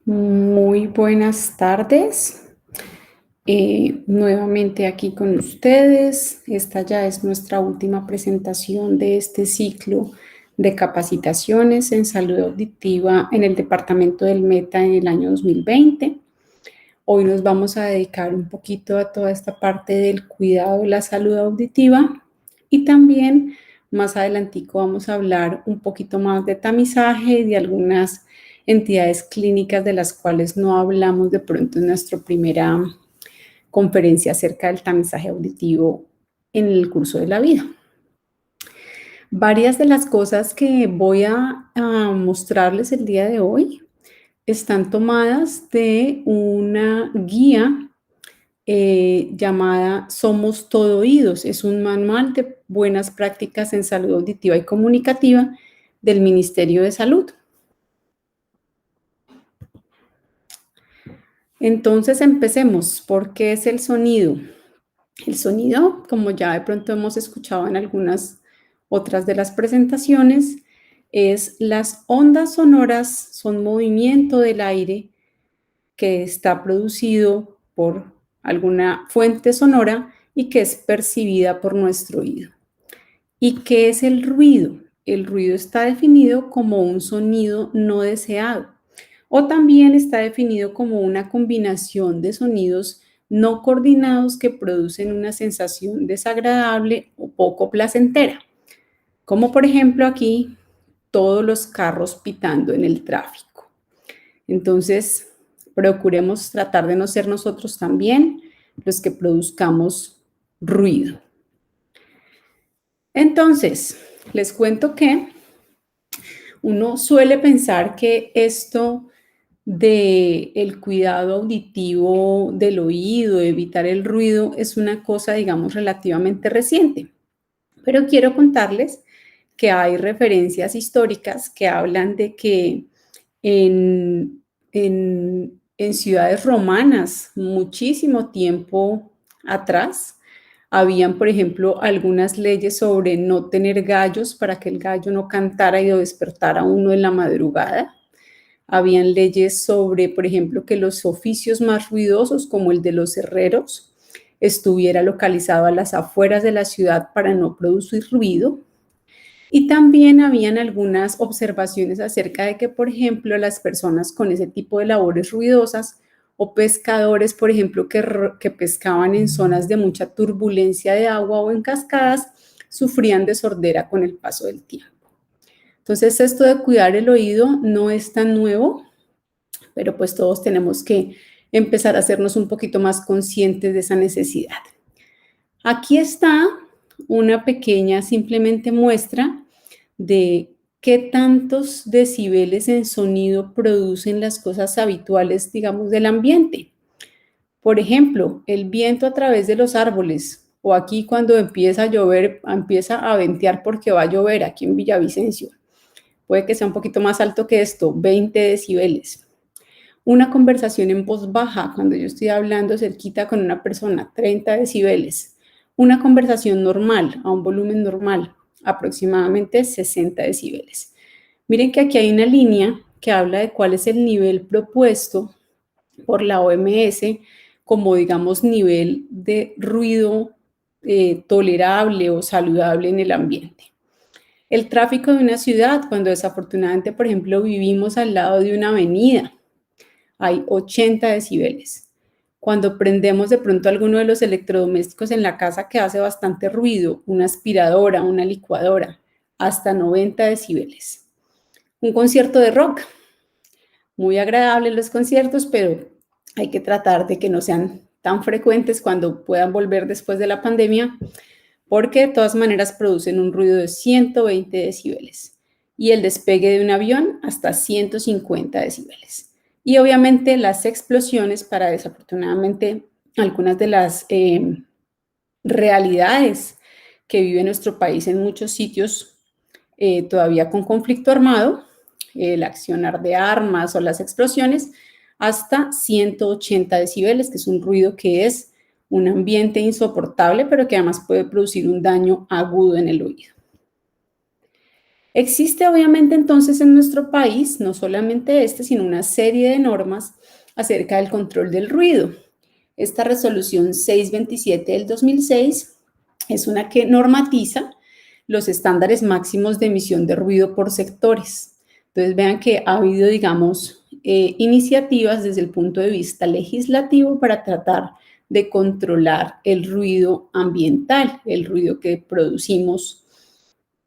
Muy buenas tardes. Nuevamente aquí con ustedes. Esta ya es nuestra última presentación de este ciclo de capacitaciones en salud auditiva en el departamento del Meta en el año 2020. Hoy nos vamos a dedicar un poquito a toda esta parte del cuidado de la salud auditiva y también más adelantico vamos a hablar un poquito más de tamizaje y de algunas entidades clínicas de las cuales no hablamos de pronto en nuestra primera conferencia acerca del tamizaje auditivo en el curso de la vida. Varias de las cosas que voy a mostrarles el día de hoy están tomadas de una guía llamada Somos Todo Oídos. Es un manual de buenas prácticas en salud auditiva y comunicativa del Ministerio de Salud. Entonces empecemos. ¿Por qué es el sonido? El sonido, como ya de pronto hemos escuchado en algunas otras de las presentaciones, es las ondas sonoras, son movimiento del aire que está producido por alguna fuente sonora y que es percibida por nuestro oído. ¿Y qué es el ruido? El ruido está definido como un sonido no deseado o también está definido como una combinación de sonidos no coordinados que producen una sensación desagradable o poco placentera, como por ejemplo aquí todos los carros pitando en el tráfico. Entonces, procuremos tratar de no ser nosotros también los que produzcamos ruido. Entonces, les cuento que uno suele pensar que esto del cuidado auditivo del oído, evitar el ruido, es una cosa, digamos, relativamente reciente. Pero quiero contarles que hay referencias históricas que hablan de que en ciudades romanas, muchísimo tiempo atrás, habían, por ejemplo, algunas leyes sobre no tener gallos para que el gallo no cantara y lo despertara a uno en la madrugada. Habían leyes sobre, por ejemplo, que los oficios más ruidosos, como el de los herreros, estuviera localizado a las afueras de la ciudad para no producir ruido. Y también habían algunas observaciones acerca de que, por ejemplo, las personas con ese tipo de labores ruidosas o pescadores, por ejemplo, que pescaban en zonas de mucha turbulencia de agua o en cascadas, sufrían de sordera con el paso del tiempo. Entonces, esto de cuidar el oído no es tan nuevo, pero pues todos tenemos que empezar a hacernos un poquito más conscientes de esa necesidad. Aquí está una pequeña simplemente muestra de qué tantos decibeles en sonido producen las cosas habituales, digamos, del ambiente. Por ejemplo, el viento a través de los árboles, o aquí cuando empieza a llover, empieza a ventear porque va a llover aquí en Villavicencio. Puede que sea un poquito más alto que esto, 20 decibeles. Una conversación en voz baja, cuando yo estoy hablando cerquita con una persona, 30 decibeles. Una conversación normal, a un volumen normal, aproximadamente 60 decibeles. Miren que aquí hay una línea que habla de cuál es el nivel propuesto por la OMS como, digamos, nivel de ruido tolerable o saludable en el ambiente. El tráfico de una ciudad, cuando desafortunadamente, por ejemplo, vivimos al lado de una avenida, hay 80 decibeles. Cuando prendemos de pronto alguno de los electrodomésticos en la casa que hace bastante ruido, una aspiradora, una licuadora, hasta 90 decibeles. Un concierto de rock, muy agradable los conciertos, pero hay que tratar de que no sean tan frecuentes cuando puedan volver después de la pandemia, porque de todas maneras producen un ruido de 120 decibeles y el despegue de un avión hasta 150 decibeles. Y obviamente las explosiones para, desafortunadamente, algunas de las realidades que vive nuestro país en muchos sitios todavía con conflicto armado, el accionar de armas o las explosiones, hasta 180 decibeles, que es un ruido que es un ambiente insoportable, pero que además puede producir un daño agudo en el oído. Existe obviamente entonces en nuestro país, no solamente sino una serie de normas acerca del control del ruido. Esta resolución 627 del 2006 es una que normatiza los estándares máximos de emisión de ruido por sectores. Entonces vean que ha habido, digamos, iniciativas desde el punto de vista legislativo para tratar de controlar el ruido ambiental, el ruido que producimos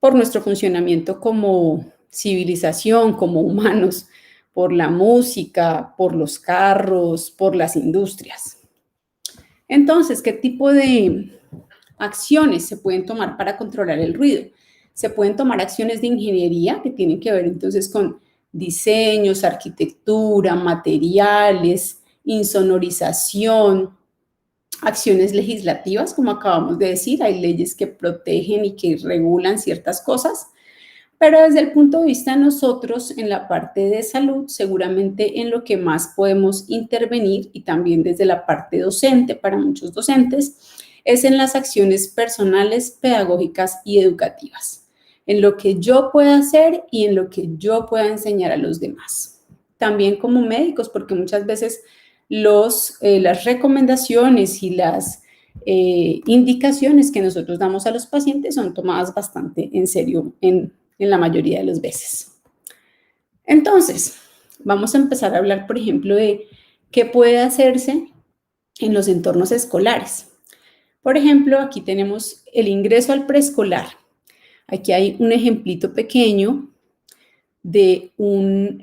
por nuestro funcionamiento como civilización, como humanos, por la música, por los carros, por las industrias. Entonces, ¿qué tipo de acciones se pueden tomar para controlar el ruido? Se pueden tomar acciones de ingeniería que tienen que ver entonces con diseños, arquitectura, materiales, insonorización, acciones legislativas, como acabamos de decir, hay leyes que protegen y que regulan ciertas cosas, pero desde el punto de vista de nosotros, en la parte de salud, seguramente en lo que más podemos intervenir y también desde la parte docente, para muchos docentes, es en las acciones personales, pedagógicas y educativas, en lo que yo pueda hacer y en lo que yo pueda enseñar a los demás. También como médicos, porque muchas veces las recomendaciones y las indicaciones que nosotros damos a los pacientes son tomadas bastante en serio en la mayoría de las veces. Entonces, vamos a empezar a hablar, por ejemplo, de qué puede hacerse en los entornos escolares. Por ejemplo, aquí tenemos el ingreso al preescolar. Aquí hay un ejemplito pequeño de un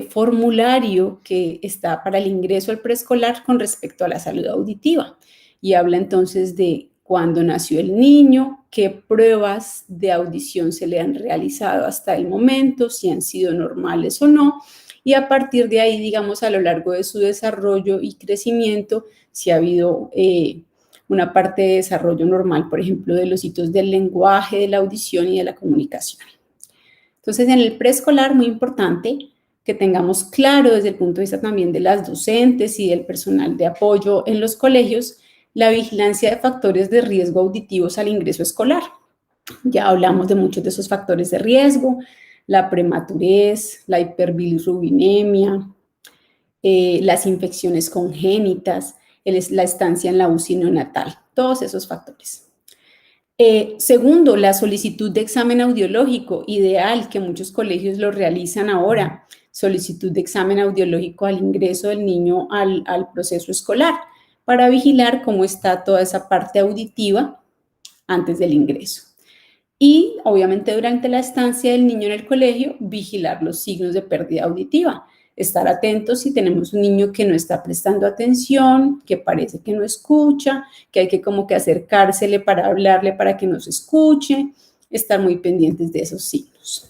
formulario que está para el ingreso al preescolar con respecto a la salud auditiva y habla entonces de cuándo nació el niño, qué pruebas de audición se le han realizado hasta el momento, si han sido normales o no, y a partir de ahí, digamos, a lo largo de su desarrollo y crecimiento, si ha habido una parte de desarrollo normal, por ejemplo, de los hitos del lenguaje, de la audición y de la comunicación. Entonces, en el preescolar, muy importante que tengamos claro desde el punto de vista también de las docentes y del personal de apoyo en los colegios, la vigilancia de factores de riesgo auditivos al ingreso escolar. Ya hablamos de muchos de esos factores de riesgo, la prematurez, la hiperbilirrubinemia, las infecciones congénitas, la estancia en la UCI neonatal, todos esos factores. Segundo, la solicitud de examen audiológico, ideal que muchos colegios lo realizan ahora, solicitud de examen audiológico al ingreso del niño al proceso escolar, para vigilar cómo está toda esa parte auditiva antes del ingreso. Y obviamente durante la estancia del niño en el colegio, vigilar los signos de pérdida auditiva. Estar atentos si tenemos un niño que no está prestando atención, que parece que no escucha, que hay que como que acercársele para hablarle para que nos escuche, estar muy pendientes de esos signos.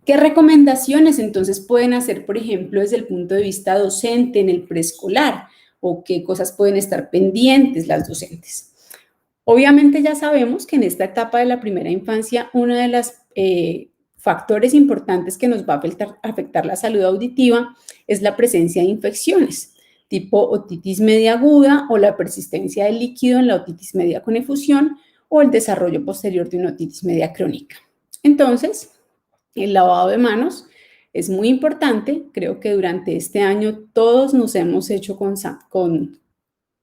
¿Qué recomendaciones entonces pueden hacer, por ejemplo, desde el punto de vista docente en el preescolar? ¿O qué cosas pueden estar pendientes las docentes? Obviamente ya sabemos que en esta etapa de la primera infancia, uno de los factores importantes que nos va a afectar la salud auditiva es la presencia de infecciones, tipo otitis media aguda o la persistencia del líquido en la otitis media con efusión o el desarrollo posterior de una otitis media crónica. Entonces, el lavado de manos es muy importante. Creo que durante este año todos nos hemos hecho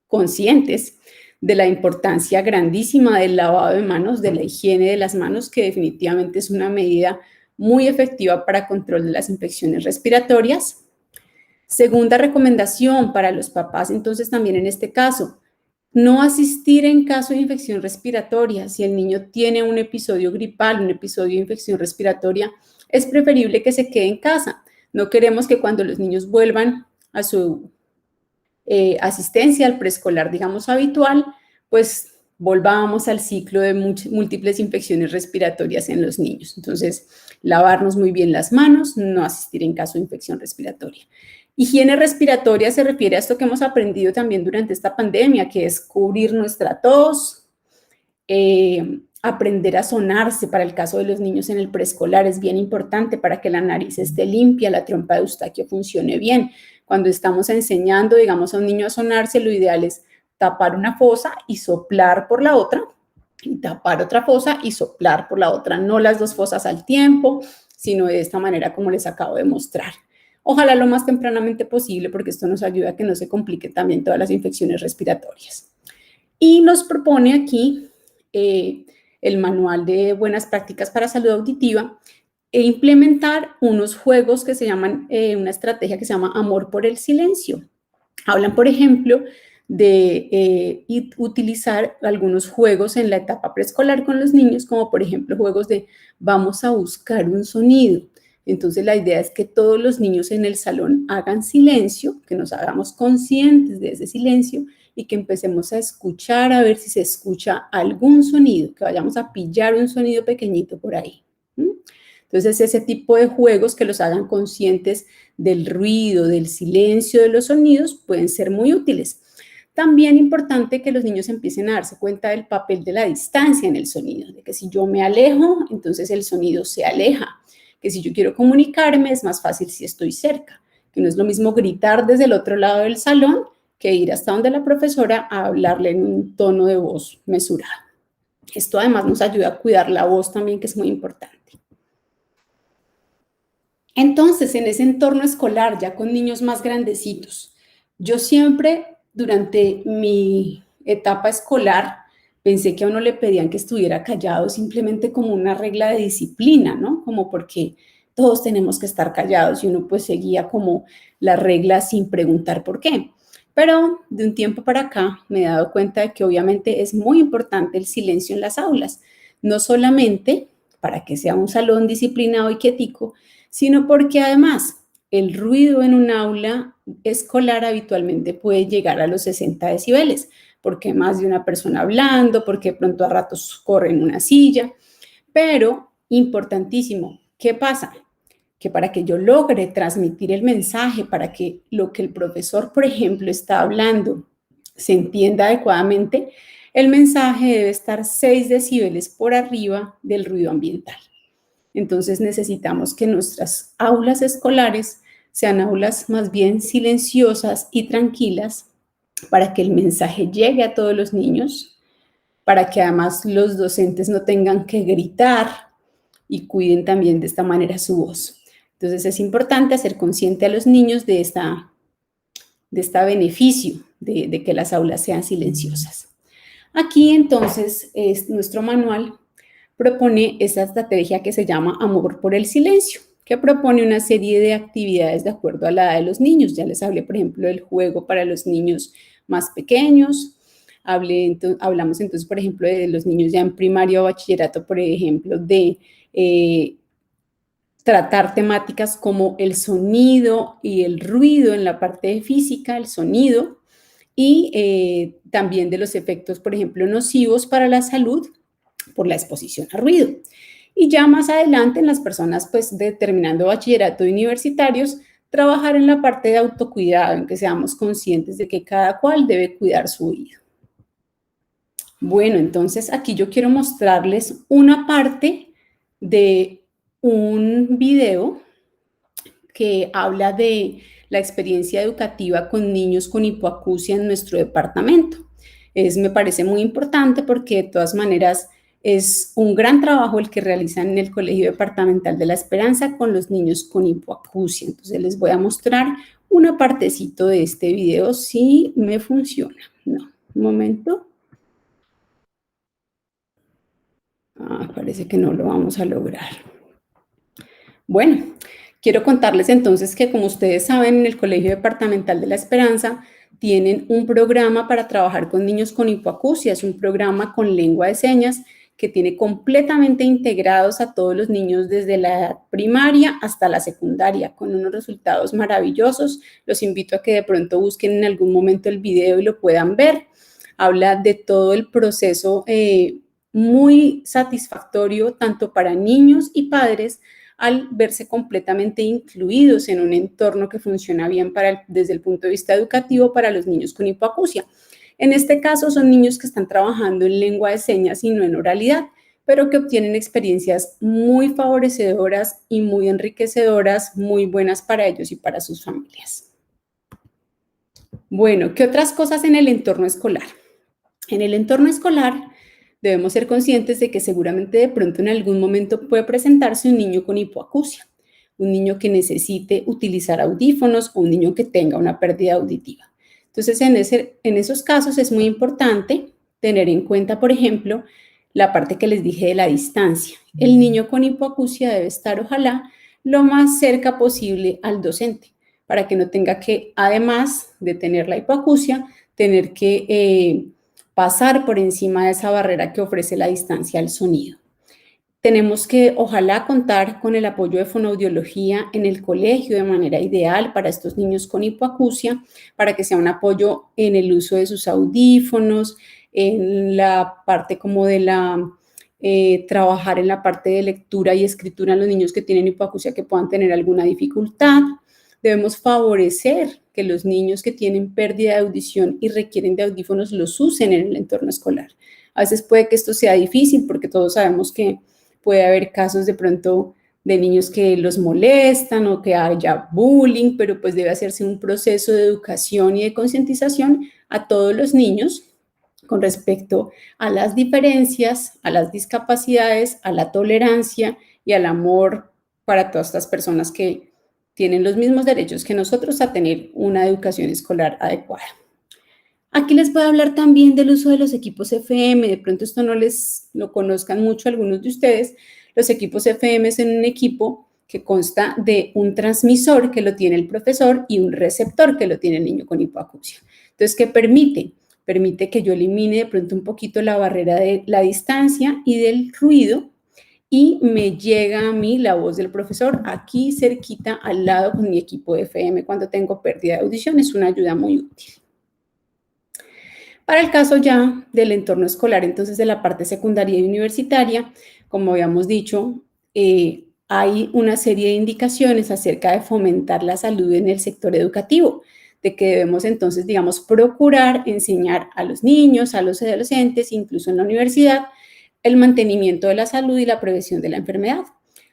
conscientes de la importancia grandísima del lavado de manos, de la higiene de las manos, que definitivamente es una medida muy efectiva para control de las infecciones respiratorias. Segunda recomendación para los papás, entonces también en este caso, no asistir en caso de infección respiratoria. Si el niño tiene un episodio gripal, un episodio de infección respiratoria, es preferible que se quede en casa. No queremos que cuando los niños vuelvan a su asistencia al preescolar, digamos, habitual, pues volvamos al ciclo de múltiples infecciones respiratorias en los niños. Entonces, lavarnos muy bien las manos, no asistir en caso de infección respiratoria. Higiene respiratoria se refiere a esto que hemos aprendido también durante esta pandemia, que es cubrir nuestra tos, aprender a sonarse para el caso de los niños en el preescolar es bien importante para que la nariz esté limpia, la trompa de Eustaquio funcione bien. Cuando estamos enseñando, digamos, a un niño a sonarse, lo ideal es tapar una fosa y soplar por la otra y tapar otra fosa y soplar por la otra, no las dos fosas al tiempo, sino de esta manera como les acabo de mostrar. Ojalá lo más tempranamente posible, porque esto nos ayuda a que no se compliquen también todas las infecciones respiratorias. Y nos propone aquí el manual de buenas prácticas para salud auditiva e implementar unos juegos que se llaman, una estrategia que se llama amor por el silencio. Hablan, por ejemplo, de utilizar algunos juegos en la etapa preescolar con los niños, como por ejemplo juegos de vamos a buscar un sonido. Entonces la idea es que todos los niños en el salón hagan silencio, que nos hagamos conscientes de ese silencio y que empecemos a escuchar a ver si se escucha algún sonido, que vayamos a pillar un sonido pequeñito por ahí. Entonces ese tipo de juegos que los hagan conscientes del ruido, del silencio, de los sonidos, pueden ser muy útiles. También importante que los niños empiecen a darse cuenta del papel de la distancia en el sonido, de que si yo me alejo, entonces el sonido se aleja, que si yo quiero comunicarme es más fácil si estoy cerca, que no es lo mismo gritar desde el otro lado del salón que ir hasta donde la profesora a hablarle en un tono de voz mesurado. Esto además nos ayuda a cuidar la voz también, que es muy importante. Entonces, en ese entorno escolar, ya con niños más grandecitos, yo siempre durante mi etapa escolar pensé que a uno le pedían que estuviera callado simplemente como una regla de disciplina, ¿no? Como porque todos tenemos que estar callados y uno pues seguía como la regla sin preguntar por qué. Pero de un tiempo para acá me he dado cuenta de que obviamente es muy importante el silencio en las aulas, no solamente para que sea un salón disciplinado y quietico, sino porque además el ruido en un aula escolar habitualmente puede llegar a los 60 decibeles, porque hay más de una persona hablando, porque de pronto a ratos corre en una silla, pero importantísimo, ¿qué pasa? Que para que yo logre transmitir el mensaje, para que lo que el profesor, por ejemplo, está hablando se entienda adecuadamente, el mensaje debe estar 6 decibeles por arriba del ruido ambiental. Entonces necesitamos que nuestras aulas escolares sean aulas más bien silenciosas y tranquilas para que el mensaje llegue a todos los niños, para que además los docentes no tengan que gritar y cuiden también de esta manera su voz. Entonces es importante hacer consciente a los niños de este beneficio de que las aulas sean silenciosas. Aquí entonces nuestro manual propone esa estrategia que se llama amor por el silencio, que propone una serie de actividades de acuerdo a la edad de los niños. Ya les hablé, por ejemplo, del juego para los niños más pequeños. Hablamos entonces, por ejemplo, de los niños ya en primaria o bachillerato, por ejemplo, de tratar temáticas como el sonido y el ruido en la parte de física, el sonido, y también de los efectos, por ejemplo, nocivos para la salud por la exposición a ruido. Y ya más adelante en las personas pues terminando bachillerato y universitarios, trabajar en la parte de autocuidado, en que seamos conscientes de que cada cual debe cuidar su oído. Bueno, entonces aquí yo quiero mostrarles una parte de un video que habla de la experiencia educativa con niños con hipoacusia en nuestro departamento. Me parece muy importante porque de todas maneras es un gran trabajo el que realizan en el Colegio Departamental de La Esperanza con los niños con hipoacusia. Entonces les voy a mostrar una partecito de este video si me funciona. No, un momento. Parece que no lo vamos a lograr. Bueno, quiero contarles entonces que, como ustedes saben, en el Colegio Departamental de La Esperanza tienen un programa para trabajar con niños con hipoacusia. Es un programa con lengua de señas que tiene completamente integrados a todos los niños desde la edad primaria hasta la secundaria, con unos resultados maravillosos. Los invito a que de pronto busquen en algún momento el video y lo puedan ver. Habla de todo el proceso muy satisfactorio tanto para niños y padres al verse completamente incluidos en un entorno que funciona bien desde el punto de vista educativo para los niños con hipoacusia. En este caso son niños que están trabajando en lengua de señas y no en oralidad, pero que obtienen experiencias muy favorecedoras y muy enriquecedoras, muy buenas para ellos y para sus familias. Bueno, ¿qué otras cosas en el entorno escolar? En el entorno escolar Debemos ser conscientes de que seguramente de pronto en algún momento puede presentarse un niño con hipoacusia, un niño que necesite utilizar audífonos o un niño que tenga una pérdida auditiva. Entonces, en esos casos es muy importante tener en cuenta, por ejemplo, la parte que les dije de la distancia. El niño con hipoacusia debe estar, ojalá, lo más cerca posible al docente, para que no tenga que, además de tener la hipoacusia, tener que pasar por encima de esa barrera que ofrece la distancia al sonido. Tenemos que, ojalá, contar con el apoyo de fonoaudiología en el colegio de manera ideal para estos niños con hipoacusia, para que sea un apoyo en el uso de sus audífonos, en la parte como de trabajar en la parte de lectura y escritura en los niños que tienen hipoacusia que puedan tener alguna dificultad. Debemos favorecer que los niños que tienen pérdida de audición y requieren de audífonos los usen en el entorno escolar. A veces puede que esto sea difícil porque todos sabemos que puede haber casos de pronto de niños que los molestan o que haya bullying, pero pues debe hacerse un proceso de educación y de concientización a todos los niños con respecto a las diferencias, a las discapacidades, a la tolerancia y al amor para todas estas personas que tienen los mismos derechos que nosotros a tener una educación escolar adecuada. Aquí les voy a hablar también del uso de los equipos FM. De pronto esto no lo conozcan mucho algunos de ustedes. Los equipos FM son un equipo que consta de un transmisor que lo tiene el profesor y un receptor que lo tiene el niño con hipoacusia. Entonces, ¿qué permite? Permite que yo elimine de pronto un poquito la barrera de la distancia y del ruido y me llega a mí la voz del profesor aquí cerquita al lado con mi equipo de FM cuando tengo pérdida de audición. Es una ayuda muy útil. Para el caso ya del entorno escolar, entonces de la parte secundaria y universitaria, como habíamos dicho, hay una serie de indicaciones acerca de fomentar la salud en el sector educativo, de que debemos entonces, digamos, procurar enseñar a los niños, a los adolescentes, incluso en la universidad, el mantenimiento de la salud y la prevención de la enfermedad,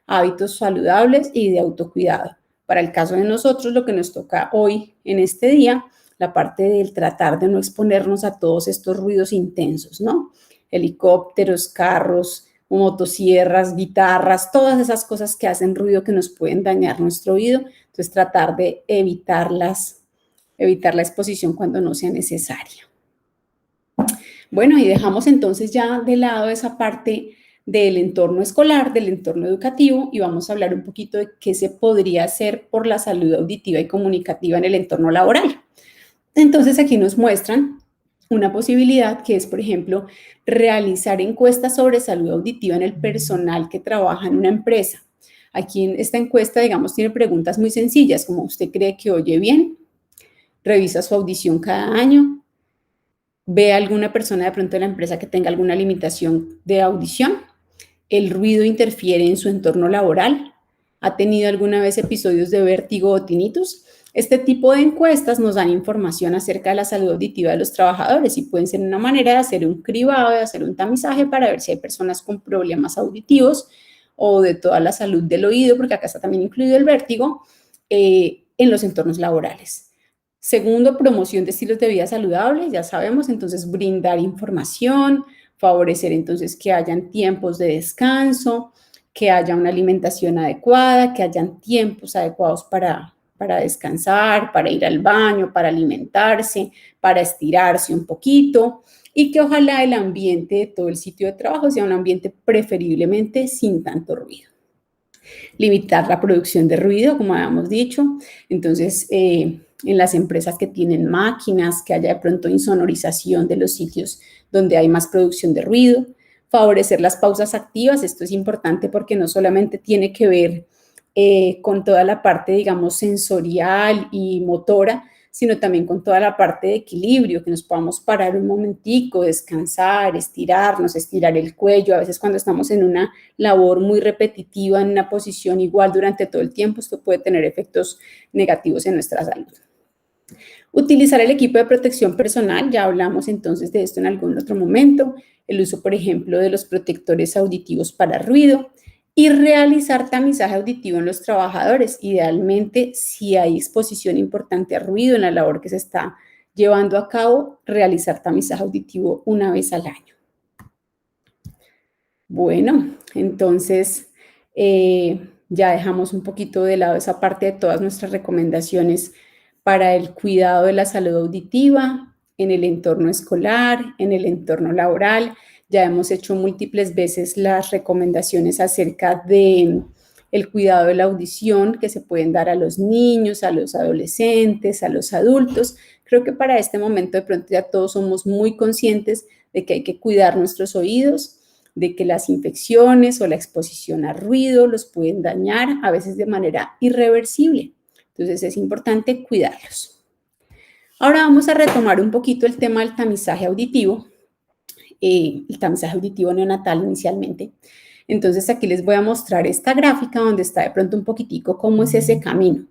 hábitos saludables y de autocuidado. Para el caso de nosotros, lo que nos toca hoy en este día, la parte del tratar de no exponernos a todos estos ruidos intensos, ¿no? Helicópteros, carros, motosierras, guitarras, todas esas cosas que hacen ruido que nos pueden dañar nuestro oído. Entonces, tratar de evitar la exposición cuando no sea necesaria. Bueno, y dejamos entonces ya de lado esa parte del entorno escolar, del entorno educativo, y vamos a hablar un poquito de qué se podría hacer por la salud auditiva y comunicativa en el entorno laboral. Entonces aquí nos muestran una posibilidad que es, por ejemplo, realizar encuestas sobre salud auditiva en el personal que trabaja en una empresa. Aquí en esta encuesta, digamos, tiene preguntas muy sencillas, como ¿usted cree que oye bien? ¿Revisa su audición cada año? ¿Ve a alguna persona de pronto en la empresa que tenga alguna limitación de audición? ¿El ruido interfiere en su entorno laboral? ¿Ha tenido alguna vez episodios de vértigo o tinnitus? Este tipo de encuestas nos dan información acerca de la salud auditiva de los trabajadores y pueden ser una manera de hacer un cribado, de hacer un tamizaje para ver si hay personas con problemas auditivos o de toda la salud del oído, porque acá está también incluido el vértigo, en los entornos laborales. Segundo, promoción de estilos de vida saludables, ya sabemos, entonces brindar información, favorecer entonces que hayan tiempos de descanso, que haya una alimentación adecuada, que hayan tiempos adecuados para descansar, para ir al baño, para alimentarse, para estirarse un poquito y que ojalá el ambiente de todo el sitio de trabajo sea un ambiente preferiblemente sin tanto ruido. Limitar la producción de ruido, como habíamos dicho, entonces en las empresas que tienen máquinas, que haya de pronto insonorización de los sitios donde hay más producción de ruido, favorecer las pausas activas, esto es importante porque no solamente tiene que ver con toda la parte, digamos, sensorial y motora, sino también con toda la parte de equilibrio, que nos podamos parar un momentico, descansar, estirarnos, estirar el cuello. A veces cuando estamos en una labor muy repetitiva, en una posición igual durante todo el tiempo, esto puede tener efectos negativos en nuestra salud. Utilizar el equipo de protección personal, ya hablamos entonces de esto en algún otro momento, el uso, por ejemplo, de los protectores auditivos para ruido, y realizar tamizaje auditivo en los trabajadores, idealmente si hay exposición importante a ruido en la labor que se está llevando a cabo, realizar tamizaje auditivo una vez al año. Bueno, entonces ya dejamos un poquito de lado esa parte de todas nuestras recomendaciones para el cuidado de la salud auditiva en el entorno escolar, en el entorno laboral. Ya hemos hecho múltiples veces las recomendaciones acerca de el cuidado de la audición que se pueden dar a los niños, a los adolescentes, a los adultos. Creo que para este momento de pronto ya todos somos muy conscientes de que hay que cuidar nuestros oídos, de que las infecciones o la exposición a ruido los pueden dañar, a veces de manera irreversible. Entonces es importante cuidarlos. Ahora vamos a retomar un poquito el tema del tamizaje auditivo, el tamizaje auditivo neonatal inicialmente. Entonces aquí les voy a mostrar esta gráfica donde está de pronto un poquitico cómo es ese camino.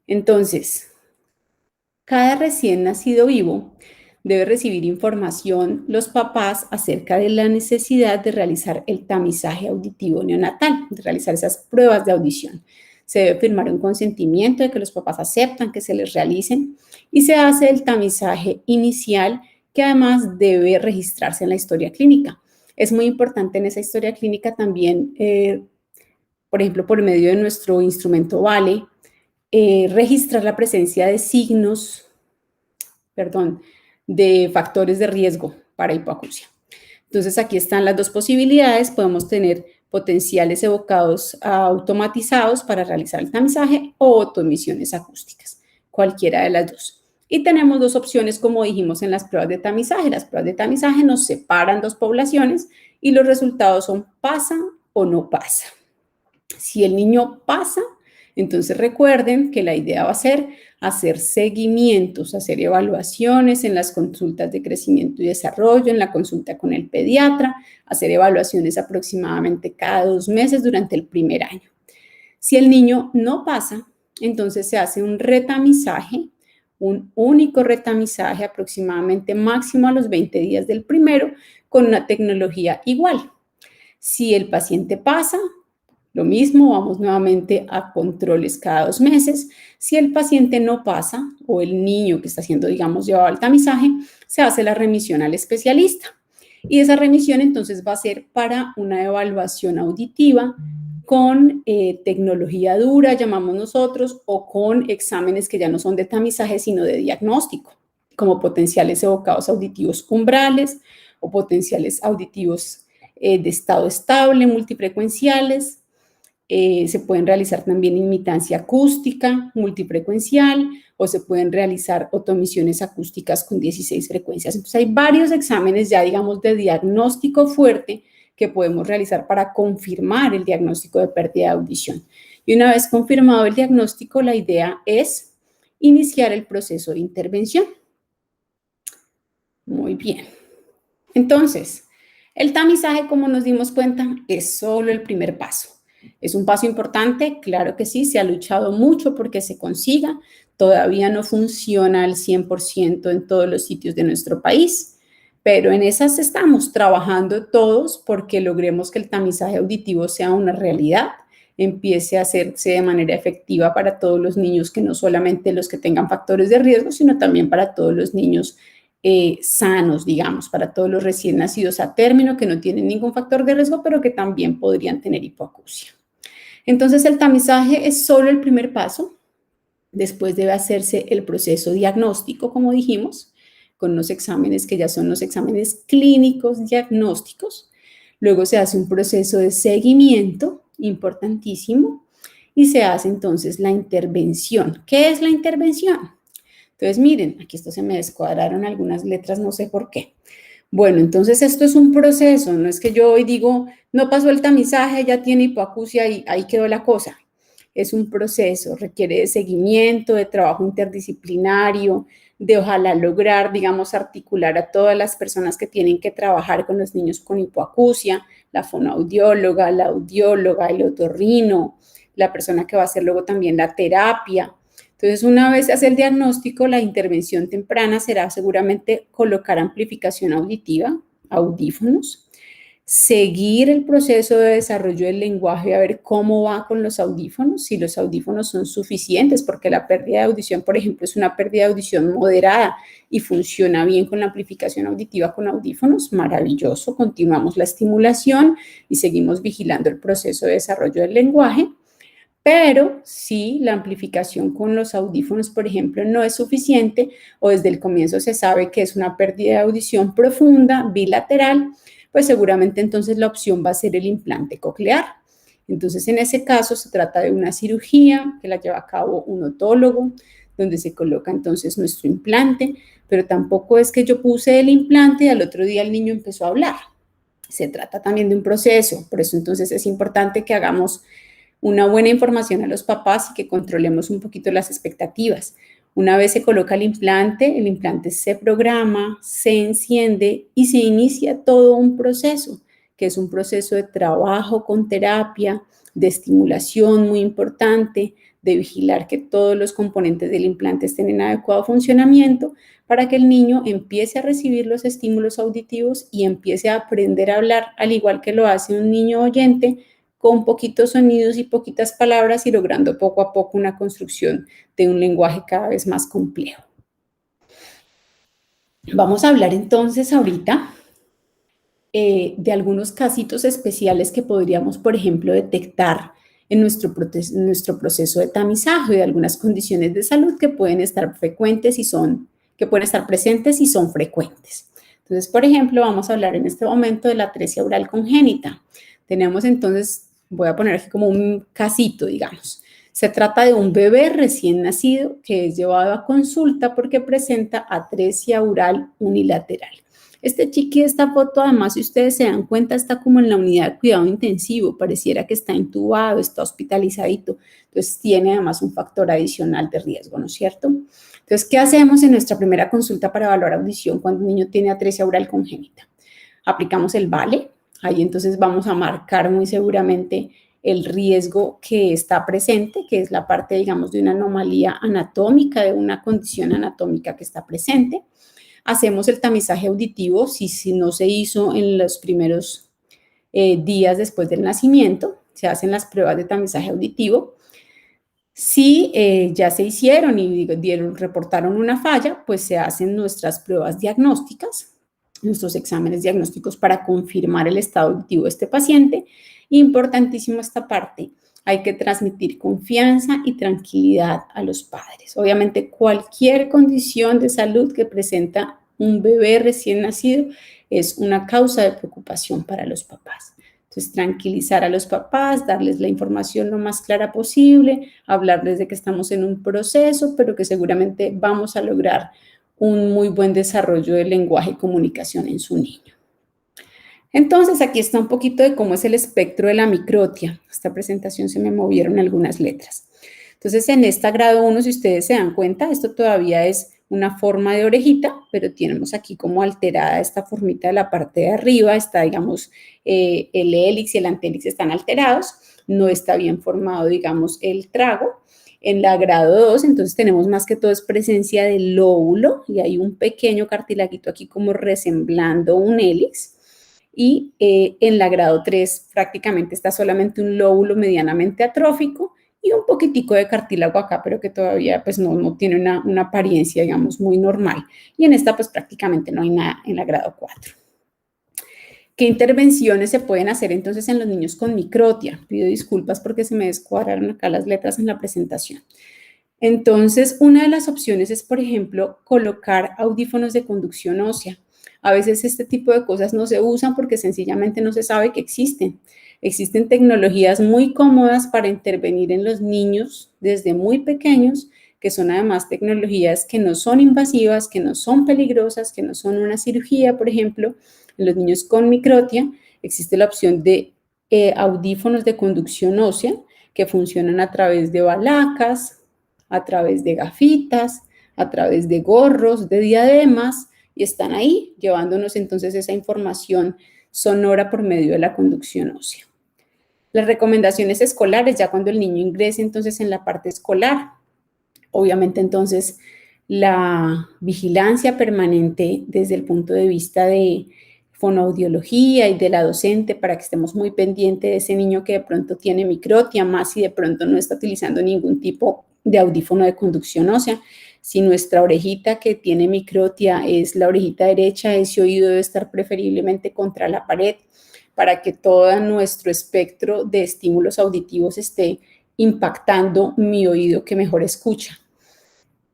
Entonces, cada recién nacido vivo debe recibir información los papás acerca de la necesidad de realizar el tamizaje auditivo neonatal, de realizar esas pruebas de audición. Se debe firmar un consentimiento de que los papás aceptan que se les realicen y se hace el tamizaje inicial que además debe registrarse en la historia clínica. Es muy importante en esa historia clínica también, por ejemplo, por medio de nuestro instrumento VALE, registrar la presencia de signos, de factores de riesgo para hipoacusia. Entonces aquí están las dos posibilidades. Podemos tener potenciales evocados automatizados para realizar el tamizaje o autoemisiones acústicas, cualquiera de las dos. Y tenemos dos opciones, como dijimos en las pruebas de tamizaje. Las pruebas de tamizaje nos separan dos poblaciones y los resultados son pasa o no pasa. Si el niño pasa, entonces recuerden que la idea va a ser hacer seguimientos, hacer evaluaciones en las consultas de crecimiento y desarrollo, en la consulta con el pediatra, hacer evaluaciones aproximadamente cada 2 meses durante el primer año. Si el niño no pasa, entonces se hace un retamizaje, un único retamizaje aproximadamente máximo a los 20 días del primero con una tecnología igual. Si el paciente pasa, lo mismo, vamos nuevamente a controles cada 2 meses. Si el paciente no pasa o el niño que está siendo, digamos, llevado al tamizaje, se hace la remisión al especialista. Y esa remisión entonces va a ser para una evaluación auditiva con tecnología dura, llamamos nosotros, o con exámenes que ya no son de tamizaje, sino de diagnóstico, como potenciales evocados auditivos umbrales o potenciales auditivos de estado estable, multifrecuenciales. Se pueden realizar también imitancia acústica multifrecuencial o se pueden realizar otomisiones acústicas con 16 frecuencias. Entonces hay varios exámenes ya, digamos, de diagnóstico fuerte que podemos realizar para confirmar el diagnóstico de pérdida de audición. Y una vez confirmado el diagnóstico, la idea es iniciar el proceso de intervención. Muy bien. Entonces, el tamizaje, como nos dimos cuenta, es solo el primer paso. ¿Es un paso importante? Claro que sí, se ha luchado mucho porque se consiga. Todavía no funciona al 100% en todos los sitios de nuestro país, pero en esas estamos trabajando todos porque logremos que el tamizaje auditivo sea una realidad, empiece a hacerse de manera efectiva para todos los niños, que no solamente los que tengan factores de riesgo, sino también para todos los niños sanos, digamos, para todos los recién nacidos a término que no tienen ningún factor de riesgo, pero que también podrían tener hipoacusia. Entonces, el tamizaje es solo el primer paso. Después debe hacerse el proceso diagnóstico, como dijimos, con unos exámenes que ya son los exámenes clínicos diagnósticos. Luego se hace un proceso de seguimiento, importantísimo, y se hace entonces la intervención. ¿Qué es la intervención? Entonces, miren, aquí esto se me descuadraron algunas letras, no sé por qué. Bueno, entonces esto es un proceso, no es que yo hoy digo, no pasó el tamizaje, ya tiene hipoacusia y ahí quedó la cosa. Es un proceso, requiere de seguimiento, de trabajo interdisciplinario, de ojalá lograr, digamos, articular a todas las personas que tienen que trabajar con los niños con hipoacusia, la fonoaudióloga, la audióloga, el otorrino, la persona que va a hacer luego también la terapia. Entonces, una vez se hace el diagnóstico, la intervención temprana será seguramente colocar amplificación auditiva, audífonos, seguir el proceso de desarrollo del lenguaje, a ver cómo va con los audífonos, si los audífonos son suficientes, porque la pérdida de audición, por ejemplo, es una pérdida de audición moderada y funciona bien con la amplificación auditiva con audífonos, maravilloso, continuamos la estimulación y seguimos vigilando el proceso de desarrollo del lenguaje. Pero si la amplificación con los audífonos, por ejemplo, no es suficiente o desde el comienzo se sabe que es una pérdida de audición profunda, bilateral, pues seguramente entonces la opción va a ser el implante coclear. Entonces, en ese caso se trata de una cirugía que la lleva a cabo un otólogo, donde se coloca entonces nuestro implante, pero tampoco es que yo puse el implante y al otro día el niño empezó a hablar. Se trata también de un proceso, por eso entonces es importante que hagamos una buena información a los papás y que controlemos un poquito las expectativas. Una vez se coloca el implante se programa, se enciende y se inicia todo un proceso, que es un proceso de trabajo con terapia, de estimulación muy importante, de vigilar que todos los componentes del implante estén en adecuado funcionamiento para que el niño empiece a recibir los estímulos auditivos y empiece a aprender a hablar, al igual que lo hace un niño oyente, con poquitos sonidos y poquitas palabras y logrando poco a poco una construcción de un lenguaje cada vez más complejo. Vamos a hablar entonces ahorita de algunos casitos especiales que podríamos, por ejemplo, detectar en nuestro proceso de tamizaje, de algunas condiciones de salud que pueden estar frecuentes que pueden estar presentes y son frecuentes. Entonces, por ejemplo, vamos a hablar en este momento de la atresia oral congénita. Tenemos entonces, voy a poner aquí como un casito, digamos. Se trata de un bebé recién nacido que es llevado a consulta porque presenta atresia oral unilateral. Este chiqui de esta foto, además, si ustedes se dan cuenta, está como en la unidad de cuidado intensivo, pareciera que está intubado, está hospitalizadito, entonces tiene además un factor adicional de riesgo, ¿no es cierto? Entonces, ¿qué hacemos en nuestra primera consulta para evaluar audición cuando un niño tiene atresia oral congénita? Aplicamos el VALE, ahí entonces vamos a marcar muy seguramente el riesgo que está presente, que es la parte, digamos, de una anomalía anatómica, de una condición anatómica que está presente. Hacemos el tamizaje auditivo, si no se hizo en los primeros días después del nacimiento, se hacen las pruebas de tamizaje auditivo. Si ya se hicieron y reportaron una falla, pues se hacen nuestras pruebas diagnósticas, nuestros exámenes diagnósticos para confirmar el estado auditivo de este paciente. Importantísimo esta parte, hay que transmitir confianza y tranquilidad a los padres. Obviamente, cualquier condición de salud que presenta un bebé recién nacido es una causa de preocupación para los papás. Entonces, tranquilizar a los papás, darles la información lo más clara posible, hablarles de que estamos en un proceso, pero que seguramente vamos a lograr un muy buen desarrollo del lenguaje y comunicación en su niño. Entonces, aquí está un poquito de cómo es el espectro de la microtia. Esta presentación se me movieron algunas letras. Entonces, en esta grado 1, si ustedes se dan cuenta, esto todavía es una forma de orejita, pero tenemos aquí como alterada esta formita de la parte de arriba, está, digamos, el hélix y el antélix están alterados, no está bien formado, digamos, el trago. En la grado 2, entonces tenemos más que todo es presencia del lóbulo y hay un pequeño cartilaguito aquí como resemblando un hélix. Y en la grado 3 prácticamente está solamente un lóbulo medianamente atrófico y un poquitico de cartílago acá, pero que todavía pues no tiene una apariencia, digamos, muy normal. Y en esta pues prácticamente no hay nada en la grado 4. ¿Qué intervenciones se pueden hacer entonces en los niños con microtia? Pido disculpas porque se me descuadraron acá las letras en la presentación. Entonces, una de las opciones es, por ejemplo, colocar audífonos de conducción ósea. A veces este tipo de cosas no se usan porque sencillamente no se sabe que existen. Existen tecnologías muy cómodas para intervenir en los niños desde muy pequeños, que son además tecnologías que no son invasivas, que no son peligrosas, que no son una cirugía, por ejemplo. En los niños con microtia existe la opción de audífonos de conducción ósea que funcionan a través de balacas, a través de gafitas, a través de gorros, de diademas, y están ahí llevándonos entonces esa información sonora por medio de la conducción ósea. Las recomendaciones escolares, ya cuando el niño ingrese entonces en la parte escolar, obviamente entonces la vigilancia permanente desde el punto de vista de fonoaudiología y de la docente para que estemos muy pendientes de ese niño que de pronto tiene microtia, más si de pronto no está utilizando ningún tipo de audífono de conducción ósea. Si nuestra orejita que tiene microtia es la orejita derecha, ese oído debe estar preferiblemente contra la pared para que todo nuestro espectro de estímulos auditivos esté impactando mi oído que mejor escucha.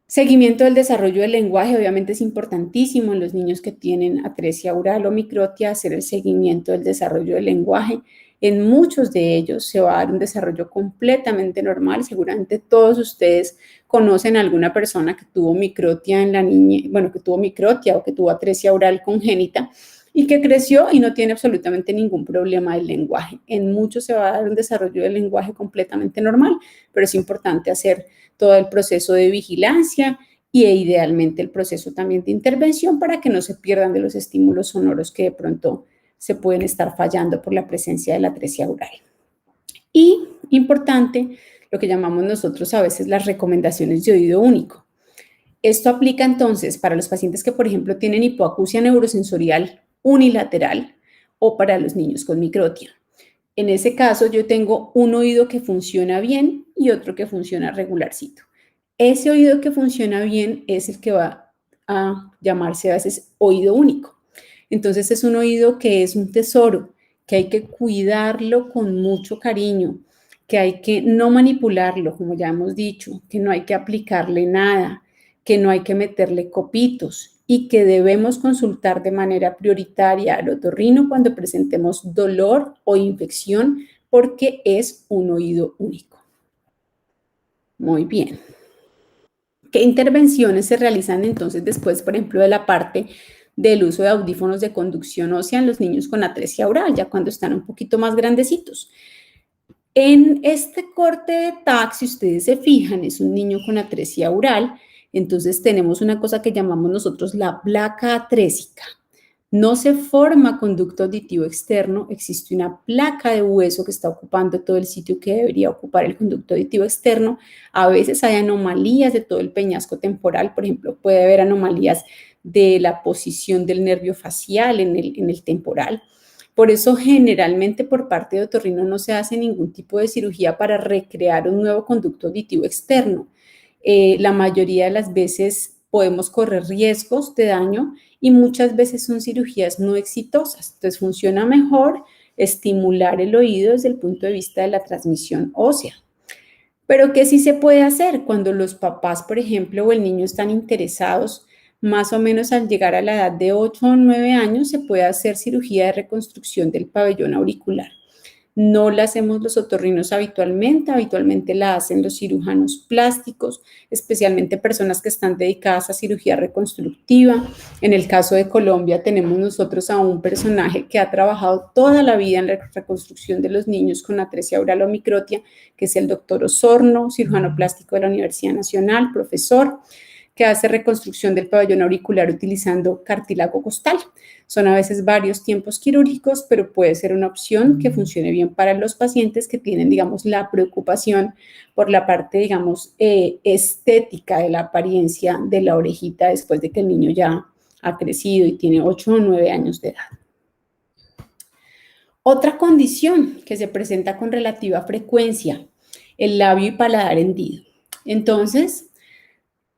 Seguimiento del desarrollo del lenguaje, obviamente es importantísimo en los niños que tienen atresia oral o microtia, hacer el seguimiento del desarrollo del lenguaje. En muchos de ellos se va a dar un desarrollo completamente normal. Seguramente todos ustedes conocen a alguna persona que tuvo microtia en la niñez, bueno, que tuvo microtia o que tuvo atresia oral congénita y que creció y no tiene absolutamente ningún problema del lenguaje. En muchos se va a dar un desarrollo del lenguaje completamente normal, pero es importante hacer todo el proceso de vigilancia y idealmente el proceso también de intervención para que no se pierdan de los estímulos sonoros que de pronto se pueden estar fallando por la presencia de la atresia oral. Y importante, lo que llamamos nosotros a veces las recomendaciones de oído único. Esto aplica entonces para los pacientes que, por ejemplo, tienen hipoacusia neurosensorial unilateral o para los niños con microtia. En ese caso, yo tengo un oído que funciona bien y otro que funciona regularcito. Ese oído que funciona bien es el que va a llamarse a veces oído único. Entonces, es un oído que es un tesoro, que hay que cuidarlo con mucho cariño, que hay que no manipularlo, como ya hemos dicho, que no hay que aplicarle nada, que no hay que meterle copitos y que debemos consultar de manera prioritaria al otorrino cuando presentemos dolor o infección porque es un oído único. Muy bien. ¿Qué intervenciones se realizan entonces después, por ejemplo, de la parte del uso de audífonos de conducción ósea en los niños con atresia oral, ya cuando están un poquito más grandecitos? En este corte de TAC, si ustedes se fijan, es un niño con atresia oral, entonces tenemos una cosa que llamamos nosotros la placa atrésica. No se forma conducto auditivo externo, existe una placa de hueso que está ocupando todo el sitio que debería ocupar el conducto auditivo externo. A veces hay anomalías de todo el peñasco temporal, por ejemplo, puede haber anomalías de la posición del nervio facial en el temporal. Por eso, generalmente por parte de otorrino no se hace ningún tipo de cirugía para recrear un nuevo conducto auditivo externo. La mayoría de las veces podemos correr riesgos de daño y muchas veces son cirugías no exitosas. Entonces, funciona mejor estimular el oído desde el punto de vista de la transmisión ósea. Pero ¿qué sí se puede hacer cuando los papás, por ejemplo, o el niño están interesados? Más o menos al llegar a la edad de 8 o 9 años se puede hacer cirugía de reconstrucción del pabellón auricular. No la hacemos los otorrinos habitualmente la hacen los cirujanos plásticos, especialmente personas que están dedicadas a cirugía reconstructiva. En el caso de Colombia tenemos nosotros a un personaje que ha trabajado toda la vida en la reconstrucción de los niños con atresia oral o microtia, que es el doctor Osorno, cirujano plástico de la Universidad Nacional, profesor, que hace reconstrucción del pabellón auricular utilizando cartílago costal. Son a veces varios tiempos quirúrgicos, pero puede ser una opción que funcione bien para los pacientes que tienen, digamos, la preocupación por la parte, digamos, estética de la apariencia de la orejita después de que el niño ya ha crecido y tiene 8 o 9 años de edad. Otra condición que se presenta con relativa frecuencia, el labio y paladar hendido. Entonces,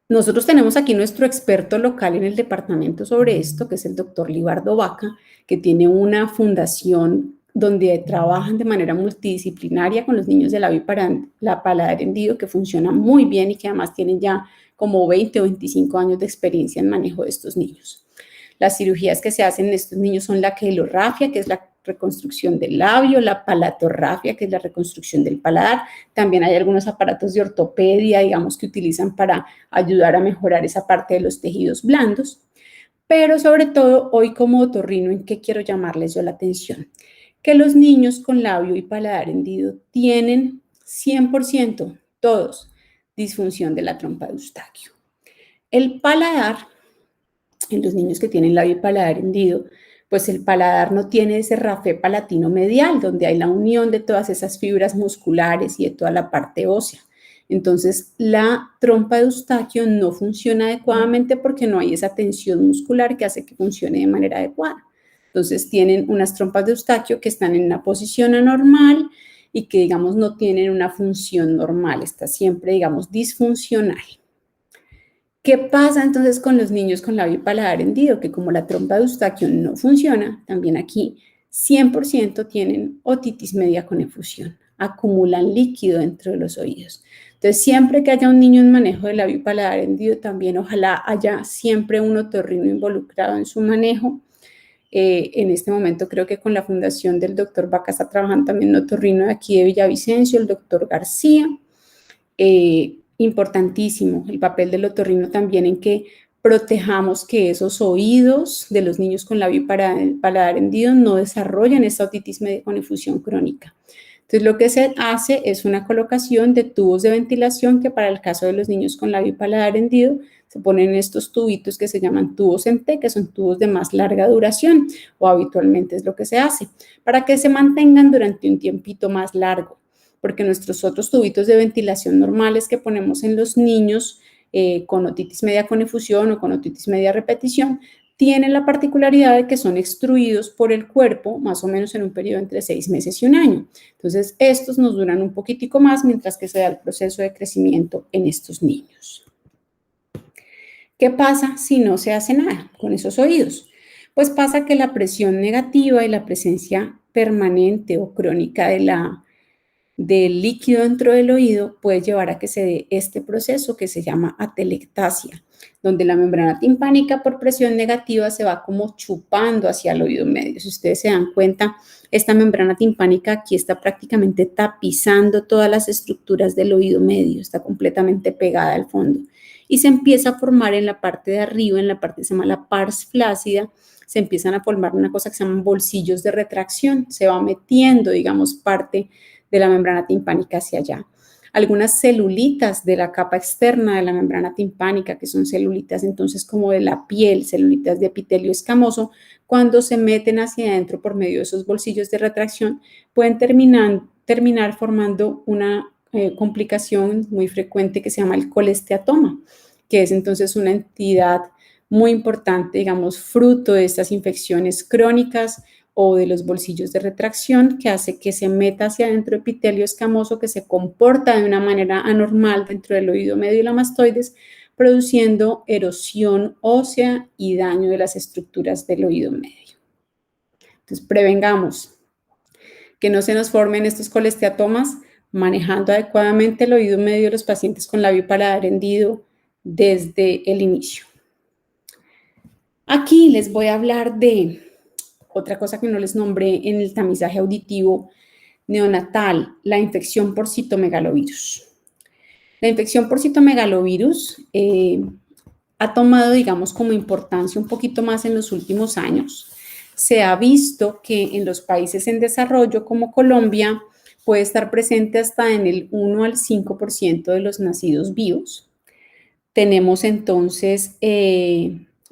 nosotros tenemos aquí nuestro experto local en el departamento sobre esto, que es el doctor Libardo Vaca, que tiene una fundación donde trabajan de manera multidisciplinaria con los niños de labio y paladar hendido, que funciona muy bien y que además tienen ya como 20 o 25 años de experiencia en manejo de estos niños. Las cirugías que se hacen en estos niños son la quelorrafia, que es la reconstrucción del labio, la palatorrafia, que es la reconstrucción del paladar. También hay algunos aparatos de ortopedia, digamos, que utilizan para ayudar a mejorar esa parte de los tejidos blandos. Pero sobre todo, hoy como otorrino, ¿en qué quiero llamarles yo la atención? Que los niños con labio y paladar hendido tienen 100%, todos, disfunción de la trompa de Eustaquio. El paladar, en los niños que tienen labio y paladar hendido, pues el paladar no tiene ese rafé palatino medial, donde hay la unión de todas esas fibras musculares y de toda la parte ósea. Entonces, la trompa de Eustaquio no funciona adecuadamente porque no hay esa tensión muscular que hace que funcione de manera adecuada. Entonces tienen unas trompas de Eustaquio que están en una posición anormal y que, digamos, no tienen una función normal, está siempre, digamos, disfuncional. ¿Qué pasa entonces con los niños con labio y paladar hendido? Que como la trompa de Eustaquio no funciona, también aquí 100% tienen otitis media con efusión, acumulan líquido dentro de los oídos. Entonces, siempre que haya un niño en manejo de labio y paladar hendido, también ojalá haya siempre un otorrino involucrado en su manejo. En este momento creo que con la fundación del doctor Vaca está trabajando también un otorrino de aquí de Villavicencio, el doctor García. Importantísimo el papel del otorrino también en que protejamos que esos oídos de los niños con labio y paladar hendido no desarrollen esta otitis media con efusión crónica. Entonces, lo que se hace es una colocación de tubos de ventilación que para el caso de los niños con labio y paladar hendido se ponen estos tubitos que se llaman tubos en T, que son tubos de más larga duración, o habitualmente es lo que se hace, para que se mantengan durante un tiempito más largo, porque nuestros otros tubitos de ventilación normales que ponemos en los niños con otitis media con efusión o con otitis media a repetición, tienen la particularidad de que son extruidos por el cuerpo más o menos en un periodo entre 6 meses y un año. Entonces, estos nos duran un poquitico más mientras que se da el proceso de crecimiento en estos niños. ¿Qué pasa si no se hace nada con esos oídos? Pues pasa que la presión negativa y la presencia permanente o crónica del líquido dentro del oído puede llevar a que se dé este proceso que se llama atelectasia, donde la membrana timpánica por presión negativa se va como chupando hacia el oído medio. Si ustedes se dan cuenta, esta membrana timpánica aquí está prácticamente tapizando todas las estructuras del oído medio, está completamente pegada al fondo. Y se empieza a formar en la parte de arriba, en la parte que se llama la pars flácida, se empiezan a formar una cosa que se llaman bolsillos de retracción, se va metiendo, digamos, parte de la membrana timpánica hacia allá. Algunas celulitas de la capa externa de la membrana timpánica, que son celulitas entonces como de la piel, celulitas de epitelio escamoso, cuando se meten hacia adentro por medio de esos bolsillos de retracción, pueden terminar formando una complicación muy frecuente que se llama el colesteatoma, que es entonces una entidad muy importante, digamos, fruto de estas infecciones crónicas o de los bolsillos de retracción, que hace que se meta hacia adentro epitelio escamoso que se comporta de una manera anormal dentro del oído medio y la mastoides, produciendo erosión ósea y daño de las estructuras del oído medio. Entonces, prevengamos que no se nos formen estos colesteatomas manejando adecuadamente el oído medio de los pacientes con labio y paladar hendido desde el inicio. Aquí les voy a hablar de otra cosa que no les nombré en el tamizaje auditivo neonatal, la infección por citomegalovirus. La infección por citomegalovirus ha tomado, digamos, como importancia un poquito más en los últimos años. Se ha visto que en los países en desarrollo como Colombia puede estar presente hasta en el 1 al 5% de los nacidos vivos. Tenemos entonces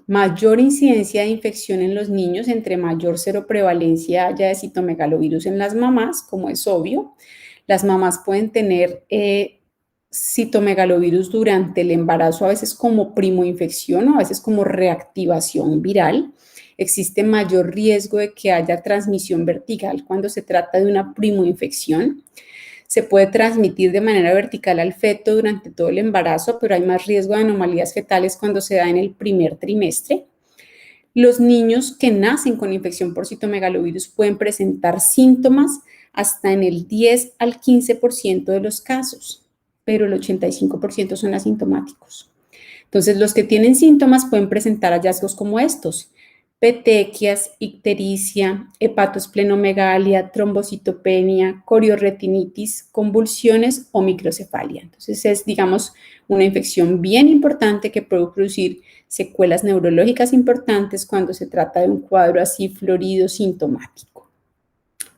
mayor incidencia de infección en los niños, entre mayor seroprevalencia haya de citomegalovirus en las mamás, como es obvio. Las mamás pueden tener citomegalovirus durante el embarazo, a veces como primoinfección o a veces como reactivación viral. Existe mayor riesgo de que haya transmisión vertical cuando se trata de una primoinfección. Se puede transmitir de manera vertical al feto durante todo el embarazo, pero hay más riesgo de anomalías fetales cuando se da en el primer trimestre. Los niños que nacen con infección por citomegalovirus pueden presentar síntomas hasta en el 10 al 15% de los casos, pero el 85% son asintomáticos. Entonces, los que tienen síntomas pueden presentar hallazgos como estos: petequias, ictericia, hepatosplenomegalia, trombocitopenia, coriorretinitis, convulsiones o microcefalia. Entonces es, digamos, una infección bien importante que puede producir secuelas neurológicas importantes cuando se trata de un cuadro así florido sintomático.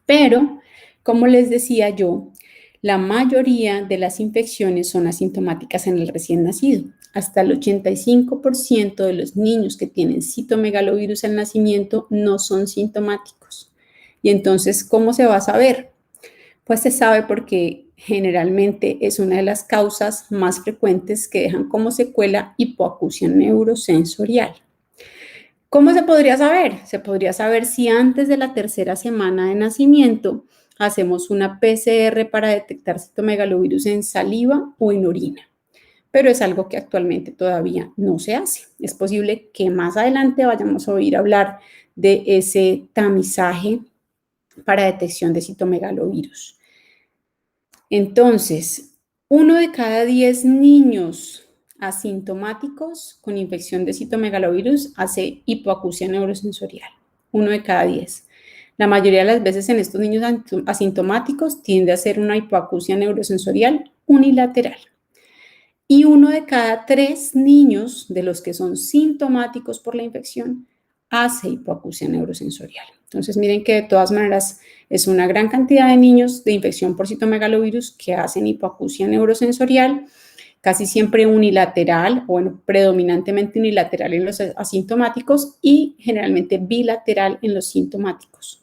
Pero, como les decía yo, la mayoría de las infecciones son asintomáticas en el recién nacido. Hasta el 85% de los niños que tienen citomegalovirus al nacimiento no son sintomáticos. Y entonces, ¿cómo se va a saber? Pues se sabe porque generalmente es una de las causas más frecuentes que dejan como secuela hipoacusia neurosensorial. ¿Cómo se podría saber? Se podría saber si antes de la tercera semana de nacimiento hacemos una PCR para detectar citomegalovirus en saliva o en orina, pero es algo que actualmente todavía no se hace. Es posible que más adelante vayamos a oír hablar de ese tamizaje para detección de citomegalovirus. Entonces, 1 de cada 10 niños asintomáticos con infección de citomegalovirus hace hipoacusia neurosensorial. 1 de cada 10. La mayoría de las veces en estos niños asintomáticos tiende a ser una hipoacusia neurosensorial unilateral. Y 1 de cada 3 niños de los que son sintomáticos por la infección hace hipoacusia neurosensorial. Entonces, miren que de todas maneras es una gran cantidad de niños de infección por citomegalovirus que hacen hipoacusia neurosensorial, casi siempre unilateral, o bueno, predominantemente unilateral en los asintomáticos y generalmente bilateral en los sintomáticos.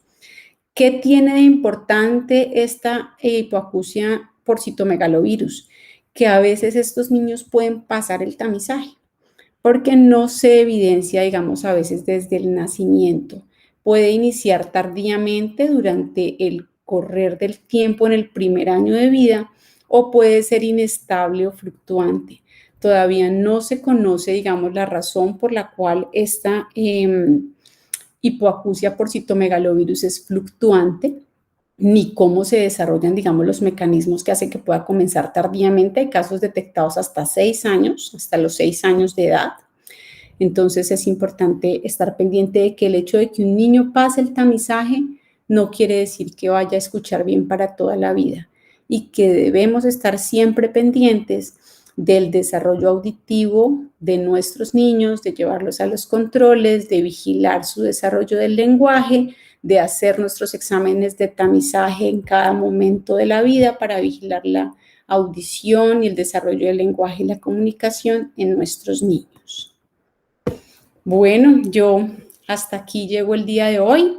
¿Qué tiene de importante esta hipoacusia por citomegalovirus? Que a veces estos niños pueden pasar el tamizaje, porque no se evidencia, digamos, a veces desde el nacimiento. Puede iniciar tardíamente durante el correr del tiempo en el primer año de vida o puede ser inestable o fluctuante. Todavía no se conoce, digamos, la razón por la cual esta hipoacusia por citomegalovirus es fluctuante, ni cómo se desarrollan, digamos, los mecanismos que hacen que pueda comenzar tardíamente. Hay casos detectados hasta 6 años, hasta los 6 años de edad. Entonces es importante estar pendiente de que el hecho de que un niño pase el tamizaje no quiere decir que vaya a escuchar bien para toda la vida y que debemos estar siempre pendientes del desarrollo auditivo de nuestros niños, de llevarlos a los controles, de vigilar su desarrollo del lenguaje, de hacer nuestros exámenes de tamizaje en cada momento de la vida para vigilar la audición y el desarrollo del lenguaje y la comunicación en nuestros niños. Bueno, yo hasta aquí llego el día de hoy.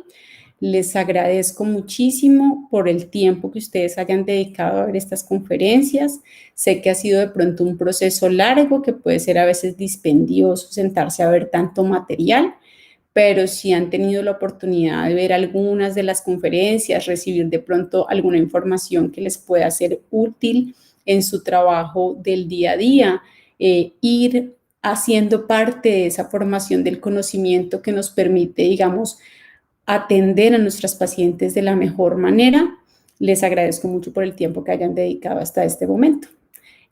Les agradezco muchísimo por el tiempo que ustedes hayan dedicado a ver estas conferencias. Sé que ha sido de pronto un proceso largo, que puede ser a veces dispendioso sentarse a ver tanto material, pero si han tenido la oportunidad de ver algunas de las conferencias, recibir de pronto alguna información que les pueda ser útil en su trabajo del día a día, ir haciendo parte de esa formación del conocimiento que nos permite, digamos, atender a nuestras pacientes de la mejor manera. Les agradezco mucho por el tiempo que hayan dedicado hasta este momento.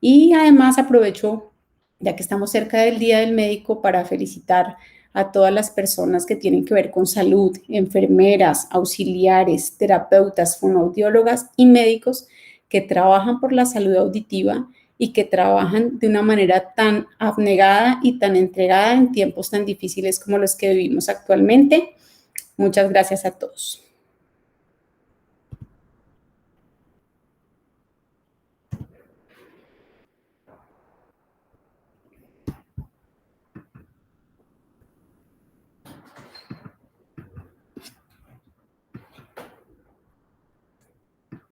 Y además aprovecho, ya que estamos cerca del Día del Médico, para felicitar a todas las personas que tienen que ver con salud, enfermeras, auxiliares, terapeutas, fonoaudiólogas y médicos que trabajan por la salud auditiva y que trabajan de una manera tan abnegada y tan entregada en tiempos tan difíciles como los que vivimos actualmente. Muchas gracias a todos.